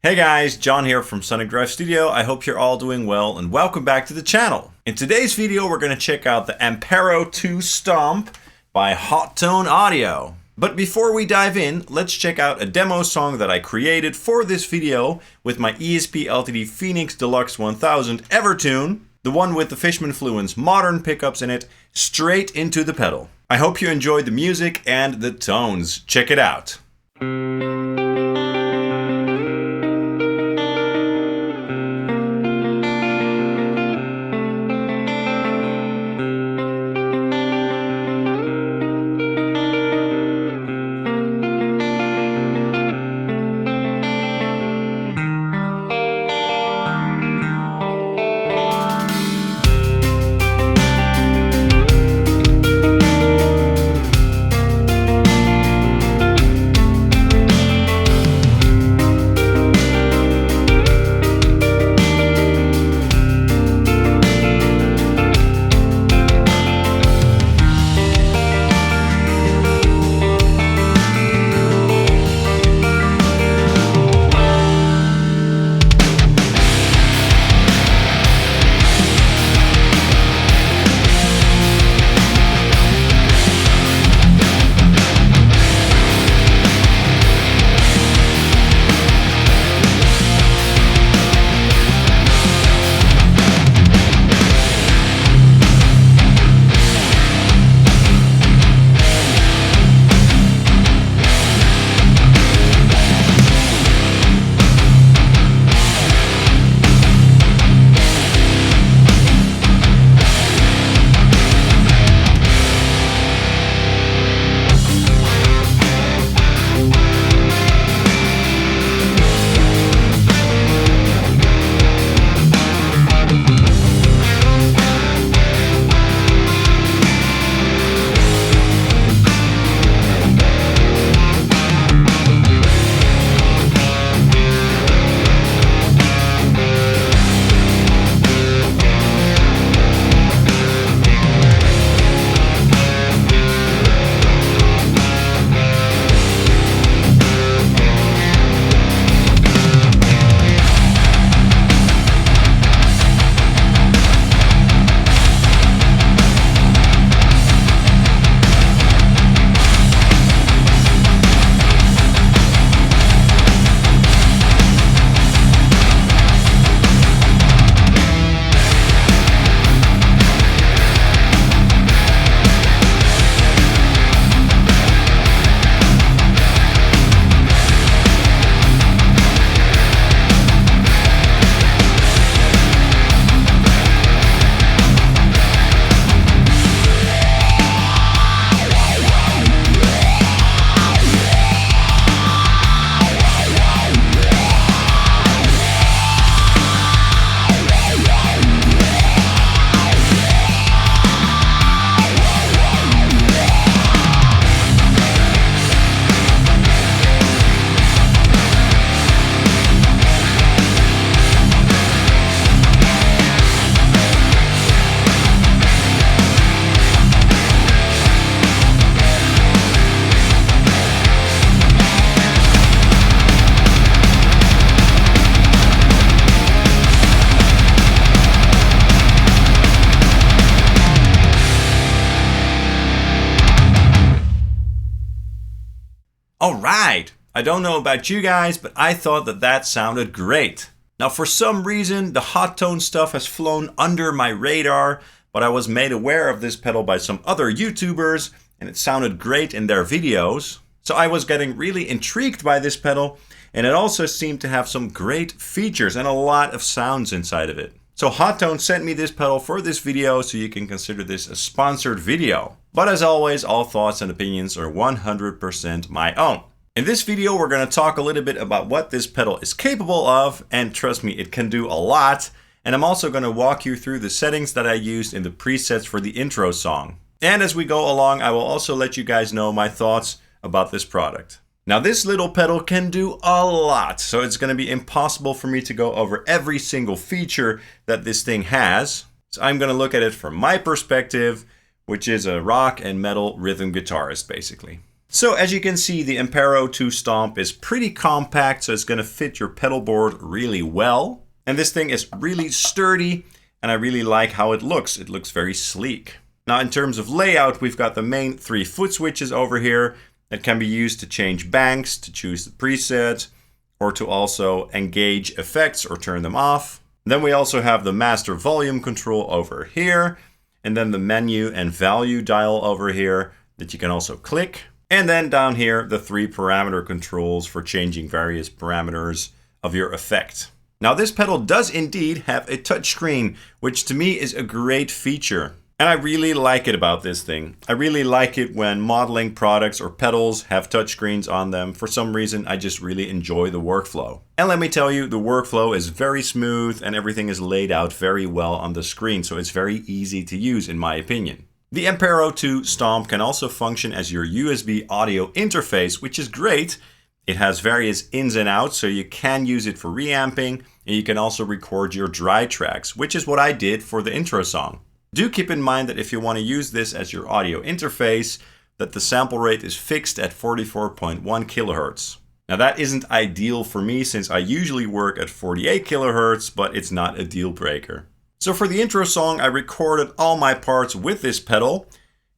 Hey guys, John here from Sonic Drive Studio. I hope you're all doing well and welcome back to the channel. In today's video we're going to check out the Ampero 2 Stomp by Hotone Audio. But before we dive in, let's check out a demo song that I created for this video with my ESP LTD Phoenix Deluxe 1000 Evertune, the one with the Fishman Fluence modern pickups in it, straight into the pedal. I hope you enjoyed the music and the tones. Check it out. Alright, I don't know about you guys, but I thought that sounded great. Now for some reason, the Hotone stuff has flown under my radar, but I was made aware of this pedal by some other YouTubers, and it sounded great in their videos. So I was getting really intrigued by this pedal, and it also seemed to have some great features and a lot of sounds inside of it. So Hotone sent me this pedal for this video, so you can consider this a sponsored video. But as always, all thoughts and opinions are 100% my own. In this video, we're going to talk a little bit about what this pedal is capable of, and trust me, it can do a lot. And I'm also going to walk you through the settings that I used in the presets for the intro song. And as we go along, I will also let you guys know my thoughts about this product. Now this little pedal can do a lot, so it's going to be impossible for me to go over every single feature that this thing has. So I'm going to look at it from my perspective, which is a rock and metal rhythm guitarist basically. So as you can see, the Ampero 2 Stomp is pretty compact, so it's going to fit your pedal board really well. And this thing is really sturdy, and I really like how it looks. It looks very sleek. Now in terms of layout, we've got the main 3 foot switches over here that can be used to change banks, to choose the preset, or to also engage effects or turn them off. Then we also have the master volume control over here, and then the menu and value dial over here that you can also click. And then down here, the 3 parameter controls for changing various parameters of your effect. Now this pedal does indeed have a touchscreen, which to me is a great feature. And I really like it about this thing. I really like it when modeling products or pedals have touchscreens on them. For some reason, I just really enjoy the workflow. And let me tell you, the workflow is very smooth and everything is laid out very well on the screen. So it's very easy to use in my opinion. The Ampero 2 Stomp can also function as your USB audio interface, which is great. It has various ins and outs, so you can use it for reamping, and you can also record your dry tracks, which is what I did for the intro song. Do keep in mind that if you want to use this as your audio interface, that the sample rate is fixed at 44.1 kilohertz. Now that isn't ideal for me since I usually work at 48 kilohertz, but it's not a deal breaker. So for the intro song, I recorded all my parts with this pedal,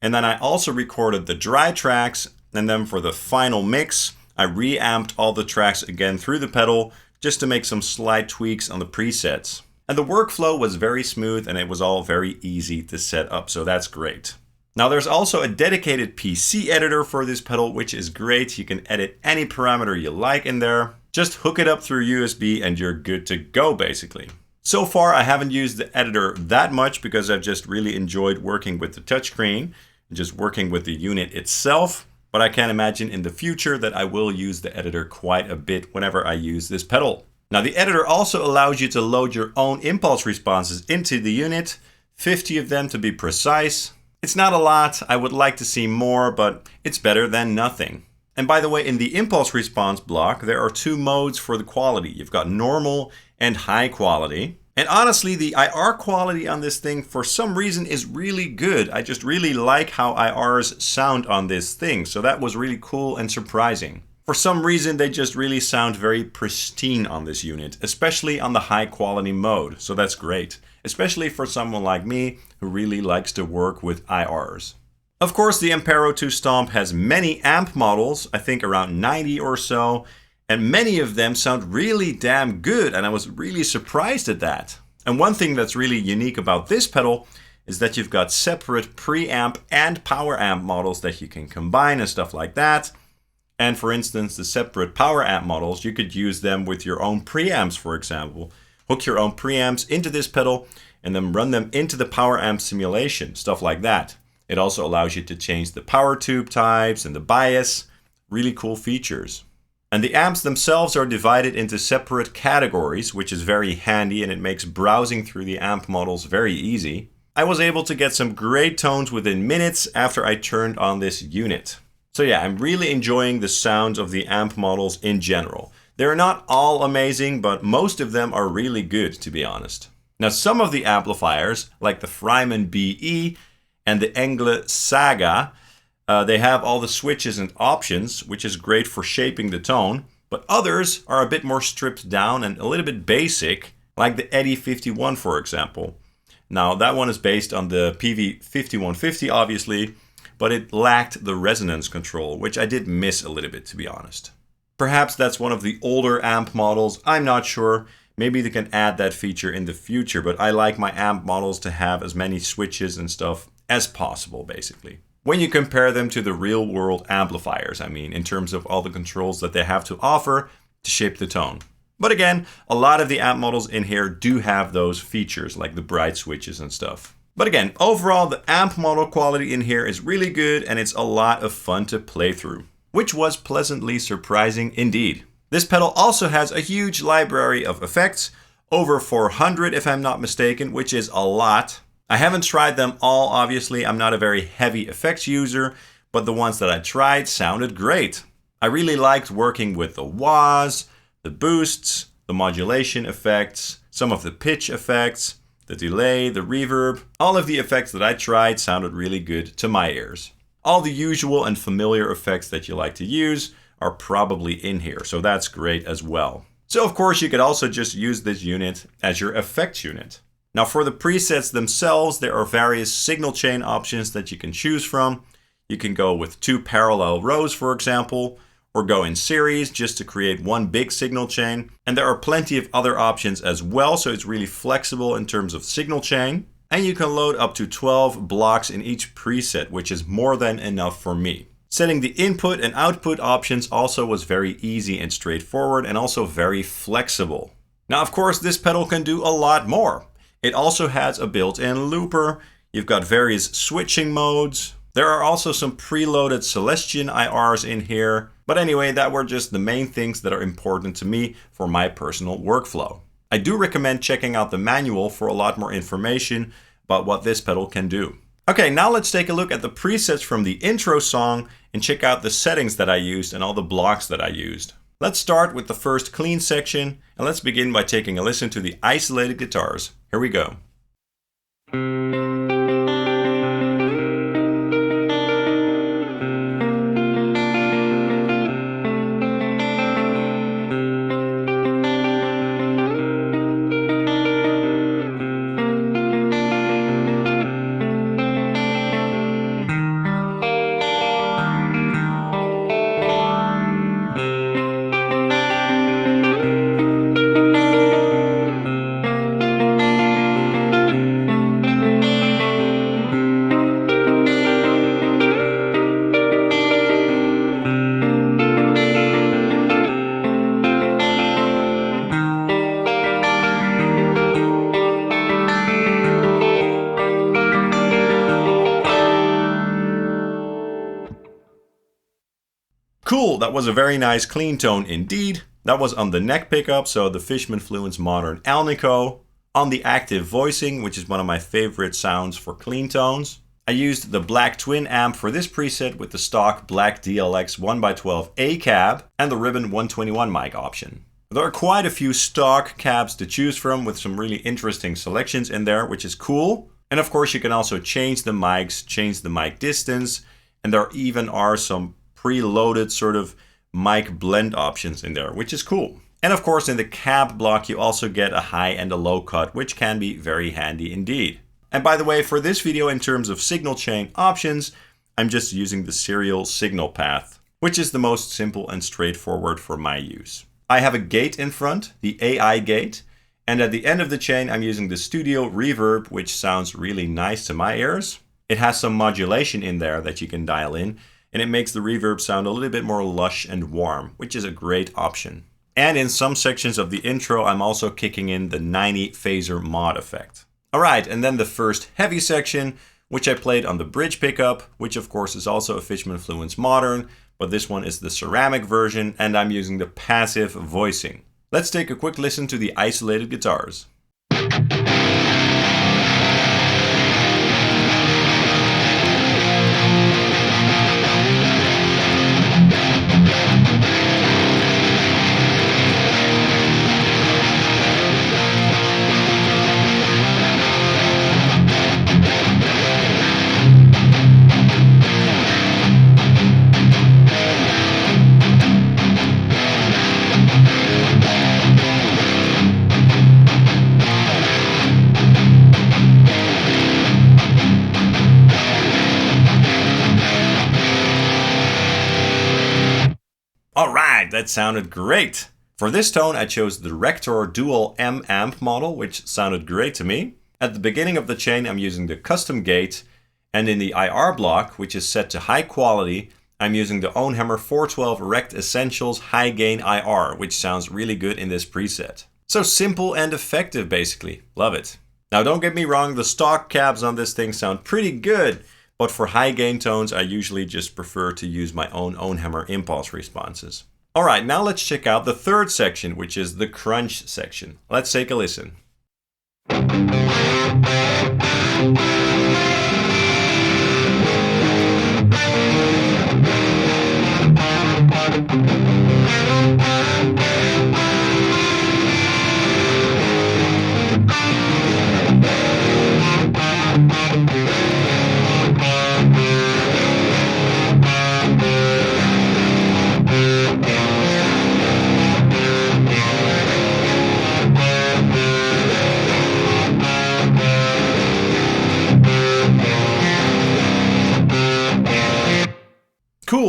and then I also recorded the dry tracks, and then for the final mix, I reamped all the tracks again through the pedal just to make some slight tweaks on the presets. And the workflow was very smooth and it was all very easy to set up, so that's great. Now there's also a dedicated PC editor for this pedal, which is great. You can edit any parameter you like in there. Just hook it up through USB and you're good to go basically. So far I haven't used the editor that much because I've just really enjoyed working with the touchscreen and just working with the unit itself. But I can imagine in the future that I will use the editor quite a bit whenever I use this pedal. Now the editor also allows you to load your own impulse responses into the unit, 50 of them to be precise. It's not a lot, I would like to see more, but it's better than nothing. And by the way, in the impulse response block, there are 2 modes for the quality. You've got normal and high quality. And honestly, the IR quality on this thing for some reason is really good. I just really like how IRs sound on this thing. So that was really cool and surprising. For some reason, they just really sound very pristine on this unit, especially on the high quality mode. So that's great, especially for someone like me who really likes to work with IRs. Of course, the Ampero 2 Stomp has many amp models, I think around 90 or so, and many of them sound really damn good, and I was really surprised at that. And one thing that's really unique about this pedal is that you've got separate preamp and power amp models that you can combine and stuff like that. And for instance, the separate power amp models, you could use them with your own preamps, for example. Hook your own preamps into this pedal and then run them into the power amp simulation, stuff like that. It also allows you to change the power tube types and the bias. Really cool features. And the amps themselves are divided into separate categories, which is very handy and it makes browsing through the amp models very easy. I was able to get some great tones within minutes after I turned on this unit. So yeah, I'm really enjoying the sounds of the amp models in general. They're not all amazing, but most of them are really good, to be honest. Now, some of the amplifiers, like the Friedman BE and the engl Saga, they have all the switches and options, which is great for shaping the tone. But others are a bit more stripped down and a little bit basic, like the Eddy 51, for example. Now, that one is based on the peavey 5150, obviously, but it lacked the resonance control, which I did miss a little bit, to be honest. Perhaps that's one of the older amp models, I'm not sure. Maybe they can add that feature in the future, but I like my amp models to have as many switches and stuff as possible, basically. When you compare them to the real world amplifiers, I mean, in terms of all the controls that they have to offer to shape the tone. But again, a lot of the amp models in here do have those features, like the bright switches and stuff. But again, overall, the amp model quality in here is really good and it's a lot of fun to play through, which was pleasantly surprising indeed. This pedal also has a huge library of effects, over 400 if I'm not mistaken, which is a lot. I haven't tried them all, obviously. I'm not a very heavy effects user, but the ones that I tried sounded great. I really liked working with the wahs, the boosts, the modulation effects, some of the pitch effects, the delay, the reverb. All of the effects that I tried sounded really good to my ears. All the usual and familiar effects that you like to use are probably in here, so that's great as well. So of course you could also just use this unit as your effects unit. Now for the presets themselves, there are various signal chain options that you can choose from. You can go with 2 parallel rows, for example, or go in series just to create one big signal chain. And there are plenty of other options as well, so it's really flexible in terms of signal chain. And you can load up to 12 blocks in each preset, which is more than enough for me. Setting the input and output options also was very easy and straightforward, and also very flexible. Now, of course, this pedal can do a lot more. It also has a built-in looper. You've got various switching modes. There are also some preloaded Celestion IRs in here. But anyway, that were just the main things that are important to me for my personal workflow. I do recommend checking out the manual for a lot more information about what this pedal can do. Okay, now let's take a look at the presets from the intro song and check out the settings that I used and all the blocks that I used. Let's start with the first clean section, and let's begin by taking a listen to the isolated guitars. Here we go. Cool, that was a very nice clean tone indeed. That was on the neck pickup, so the Fishman Fluence Modern Alnico. On the active voicing, which is one of my favorite sounds for clean tones. I used the black twin amp for this preset with the stock black DLX 1x12 A cab and the ribbon 121 mic option. There are quite a few stock cabs to choose from with some really interesting selections in there, which is cool. And of course you can also change the mics, change the mic distance, and there even are some preloaded sort of mic blend options in there, which is cool. And of course in the cab block you also get a high and a low cut, which can be very handy indeed. And by the way, for this video in terms of signal chain options, I'm just using the serial signal path, which is the most simple and straightforward for my use. I have a gate in front, the AI gate, and at the end of the chain I'm using the studio reverb, which sounds really nice to my ears. It has some modulation in there that you can dial in, and it makes the reverb sound a little bit more lush and warm, which is a great option. And in some sections of the intro, I'm also kicking in the 90 phaser mod effect. Alright, and then the first heavy section, which I played on the bridge pickup, which of course is also a Fishman Fluence Modern, but this one is the ceramic version, and I'm using the passive voicing. Let's take a quick listen to the isolated guitars. Alright, that sounded great! For this tone I chose the Rector Dual M amp model, which sounded great to me. At the beginning of the chain I'm using the custom gate, and in the IR block, which is set to high quality, I'm using the OwnHammer 412 Rect Essentials High Gain IR, which sounds really good in this preset. So simple and effective basically, love it. Now don't get me wrong, the stock cabs on this thing sound pretty good, but for high gain tones I usually just prefer to use my own OwnHammer impulse responses. Alright, now let's check out the third section, which is the crunch section. Let's take a listen.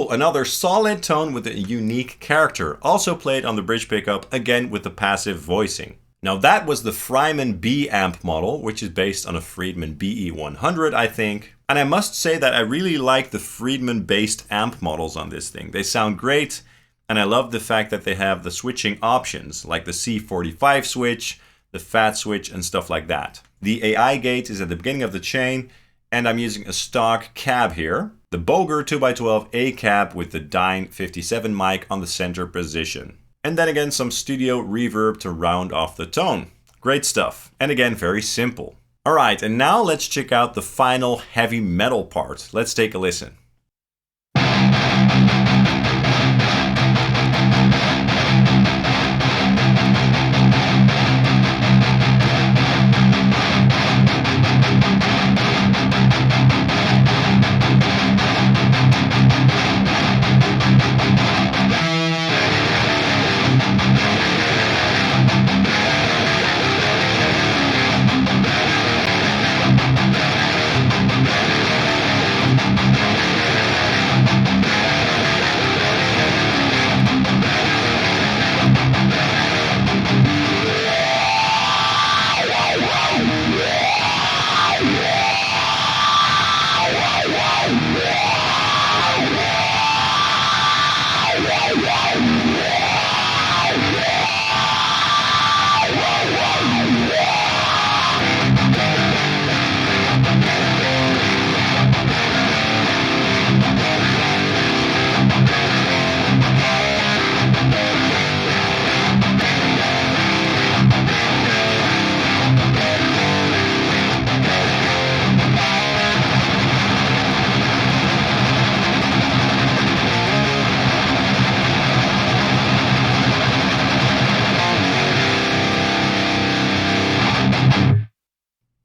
Cool, another solid tone with a unique character, also played on the bridge pickup, again with the passive voicing. Now that was the Friedman B amp model, which is based on a Friedman BE100, I think. And I must say that I really like the Friedman based amp models on this thing. They sound great, and I love the fact that they have the switching options, like the C45 switch, the fat switch, and stuff like that. The AI gate is at the beginning of the chain, and I'm using a stock cab here. The Boger 2x12 A cab with the Dyne 57 mic on the center position. And then again some studio reverb to round off the tone. Great stuff. And again, very simple. Alright, and now let's check out the final heavy metal part. Let's take a listen.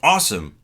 Awesome!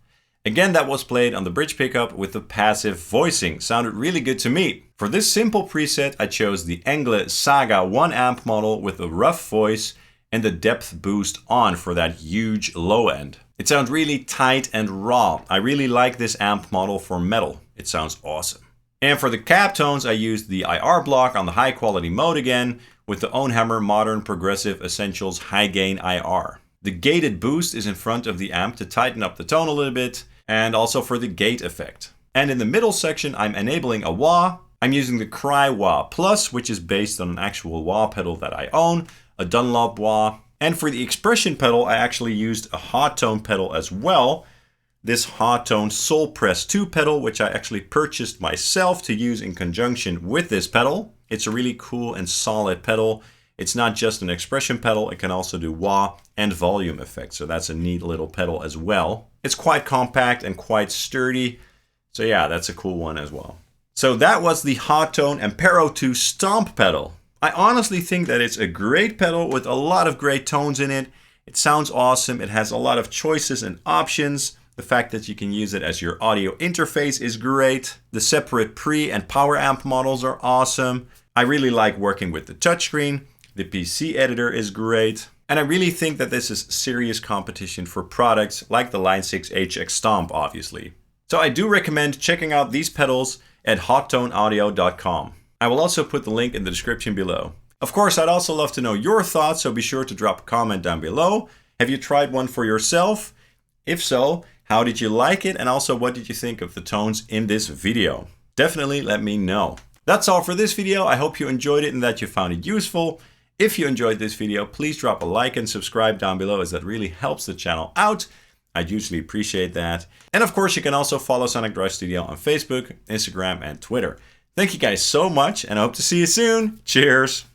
Again, that was played on the bridge pickup with the passive voicing. Sounded really good to me. For this simple preset, I chose the engl Saga 1 amp model with a rough voice and the depth boost on for that huge low end. It sounds really tight and raw. I really like this amp model for metal. It sounds awesome. And for the cab tones, I used the IR block on the high quality mode again with the OwnHammer Modern Progressive Essentials High Gain IR. The gated boost is in front of the amp to tighten up the tone a little bit, and also for the gate effect. And in the middle section, I'm enabling a wah. I'm using the Cry Wah Plus, which is based on an actual wah pedal that I own, a Dunlop wah. And for the expression pedal, I actually used a Hotone pedal as well. This Hotone Soul Press 2 pedal, which I actually purchased myself to use in conjunction with this pedal. It's a really cool and solid pedal. It's not just an expression pedal, it can also do wah and volume effects. So that's a neat little pedal as well. It's quite compact and quite sturdy. So yeah, that's a cool one as well. So that was the Hotone Ampero 2 Stomp pedal. I honestly think that it's a great pedal with a lot of great tones in it. It sounds awesome. It has a lot of choices and options. The fact that you can use it as your audio interface is great. The separate pre and power amp models are awesome. I really like working with the touchscreen. The PC editor is great. And I really think that this is serious competition for products like the Line 6 HX Stomp, obviously. So I do recommend checking out these pedals at hotoneaudio.com. I will also put the link in the description below. Of course, I'd also love to know your thoughts, so be sure to drop a comment down below. Have you tried one for yourself? If so, how did you like it? And also, what did you think of the tones in this video? Definitely let me know. That's all for this video. I hope you enjoyed it and that you found it useful. If you enjoyed this video, please drop a like and subscribe down below, as that really helps the channel out. I'd hugely appreciate that. And of course, you can also follow Sonic Drive Studio on Facebook, Instagram, and Twitter. Thank you guys so much, and I hope to see you soon. Cheers!